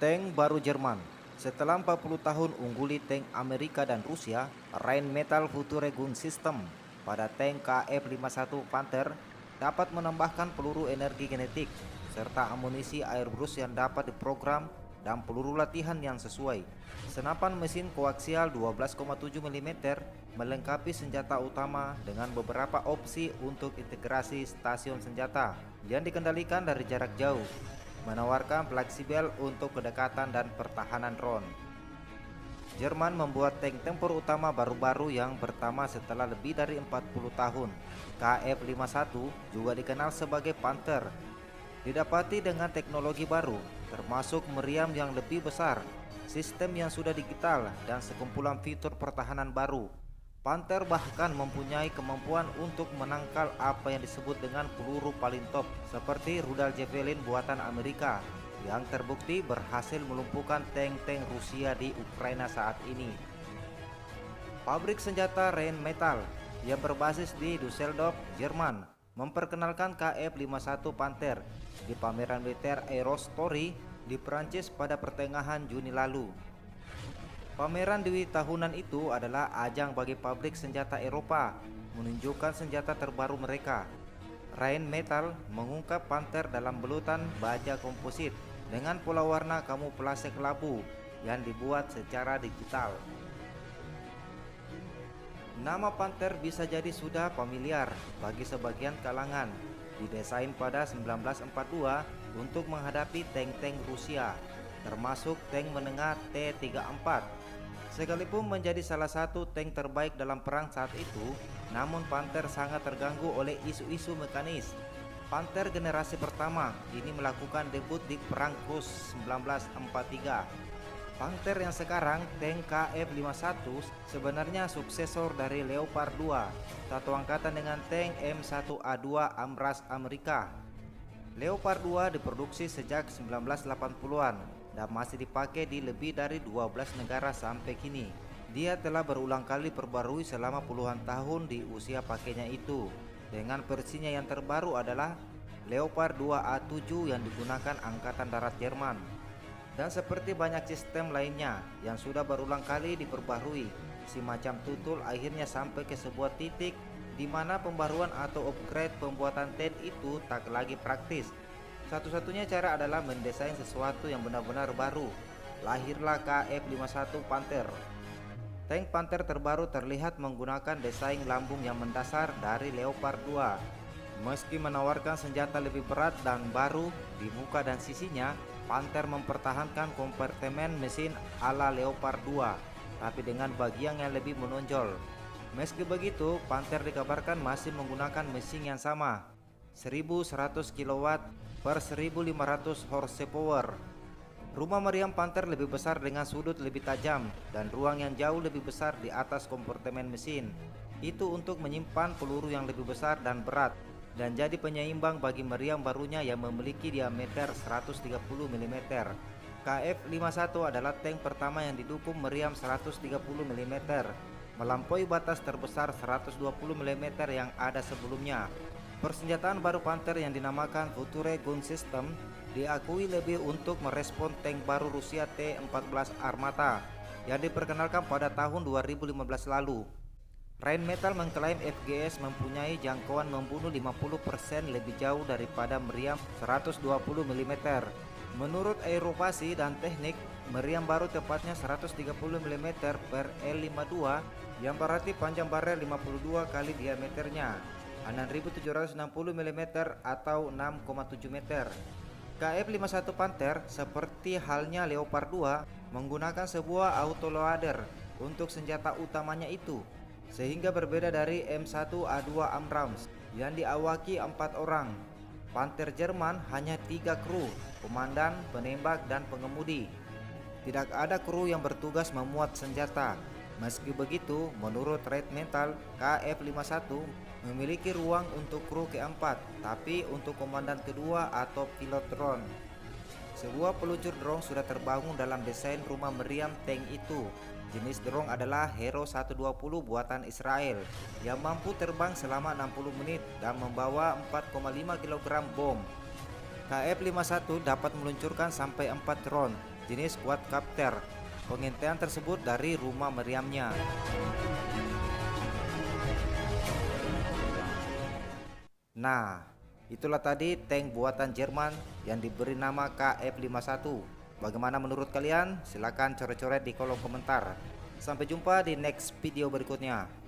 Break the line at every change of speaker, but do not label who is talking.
Tank baru Jerman. Setelah 40 tahun ungguli tank Amerika dan Rusia, Rheinmetall Future Gun System pada tank KF-51 Panther dapat menambahkan peluru energi kinetik serta amunisi airburst yang dapat diprogram dan peluru latihan yang sesuai. Senapan mesin koaksial 12,7 mm melengkapi senjata utama dengan beberapa opsi untuk integrasi stasiun senjata yang dikendalikan dari jarak jauh, menawarkan fleksibel untuk kedekatan dan pertahanan drone. Jerman membuat tank tempur utama baru-baru yang pertama setelah lebih dari 40 tahun. KF-51 juga dikenal sebagai Panther, didapati dengan teknologi baru, termasuk meriam yang lebih besar, sistem yang sudah digital, dan sekumpulan fitur pertahanan baru. Panther bahkan mempunyai kemampuan untuk menangkal apa yang disebut dengan peluru paling top, seperti rudal Javelin buatan Amerika, yang terbukti berhasil melumpuhkan tank-tank Rusia di Ukraina saat ini. Pabrik senjata Rheinmetall yang berbasis di Düsseldorf, Jerman, memperkenalkan KF-51 Panther di pameran militer Aerostory di Prancis pada pertengahan Juni lalu. Pameran di tahunan itu adalah ajang bagi pabrik senjata Eropa menunjukkan senjata terbaru mereka. Rheinmetall mengungkap Panther dalam belutan baja komposit dengan pola warna kamuflase kelabu yang dibuat secara digital. Nama Panther bisa jadi sudah familiar bagi sebagian kalangan. Didesain pada 1942 untuk menghadapi tank-tank Rusia, termasuk tank menengah T-34. Sekalipun menjadi salah satu tank terbaik dalam perang saat itu, namun Panther sangat terganggu oleh isu-isu mekanis. Panther generasi pertama ini melakukan debut di Perang Rus 1943. Panther yang sekarang, tank KF-51, sebenarnya suksesor dari Leopard 2, satu angkatan dengan tank M1A2 Amras Amerika. Leopard 2 diproduksi sejak 1980-an dan masih dipakai di lebih dari 12 negara sampai kini. Dia telah berulang kali perbarui selama puluhan tahun di usia pakainya itu. Dengan versinya yang terbaru adalah Leopard 2A7 yang digunakan Angkatan Darat Jerman. Dan seperti banyak sistem lainnya yang sudah berulang kali diperbarui, si macam tutul akhirnya sampai ke sebuah titik di mana pembaruan atau upgrade pembuatan tank itu tak lagi praktis. Satu-satunya cara adalah mendesain sesuatu yang benar-benar baru. Lahirlah KF-51 Panther. Tank Panther terbaru terlihat menggunakan desain lambung yang mendasar dari Leopard 2. Meski menawarkan senjata lebih berat dan baru di muka dan sisinya, Panther mempertahankan kompartemen mesin ala Leopard 2, tapi dengan bagian yang lebih menonjol. Meski begitu, Panther dikabarkan masih menggunakan mesin yang sama, 1100 kW per 1500 horsepower. Rumah meriam Panther lebih besar dengan sudut lebih tajam dan ruang yang jauh lebih besar di atas kompartemen mesin. Itu untuk menyimpan peluru yang lebih besar dan berat, dan jadi penyeimbang bagi meriam barunya yang memiliki diameter 130 mm. KF-51 adalah tank pertama yang didukung meriam 130 mm, melampaui batas terbesar 120 mm yang ada sebelumnya. Persenjataan baru Panther yang dinamakan Future Gun System diakui lebih untuk merespon tank baru Rusia T-14 Armata yang diperkenalkan pada tahun 2015 lalu. Rheinmetall mengklaim FGS mempunyai jangkauan membunuh 50% lebih jauh daripada meriam 120 mm. Menurut Aeropasi dan Teknik, meriam baru tepatnya 130 mm per L52 yang berarti panjang barel 52 kali diameternya, 6760 mm atau 6,7 meter. KF-51 Panther, seperti halnya Leopard 2, menggunakan sebuah autoloader untuk senjata utamanya itu, sehingga berbeda dari M1A2 Abrams yang diawaki 4 orang. Panther Jerman hanya 3 kru, komandan, penembak, dan pengemudi. Tidak ada kru yang bertugas memuat senjata. Meski begitu, menurut Rheinmetall, KF-51 memiliki ruang untuk kru keempat, tapi untuk komandan kedua atau pilot drone. Sebuah peluncur drone sudah terbangun dalam desain rumah meriam tank itu. Jenis drone adalah Hero 120 buatan Israel yang mampu terbang selama 60 menit dan membawa 4,5 kg bom. KF-51 dapat meluncurkan sampai 4 drone jenis quadcopter. Pengintaian tersebut dari rumah meriamnya. Nah, itulah tadi tank buatan Jerman yang diberi nama KF51. Bagaimana menurut kalian? Silahkan coret-coret di kolom komentar. Sampai jumpa di next video berikutnya.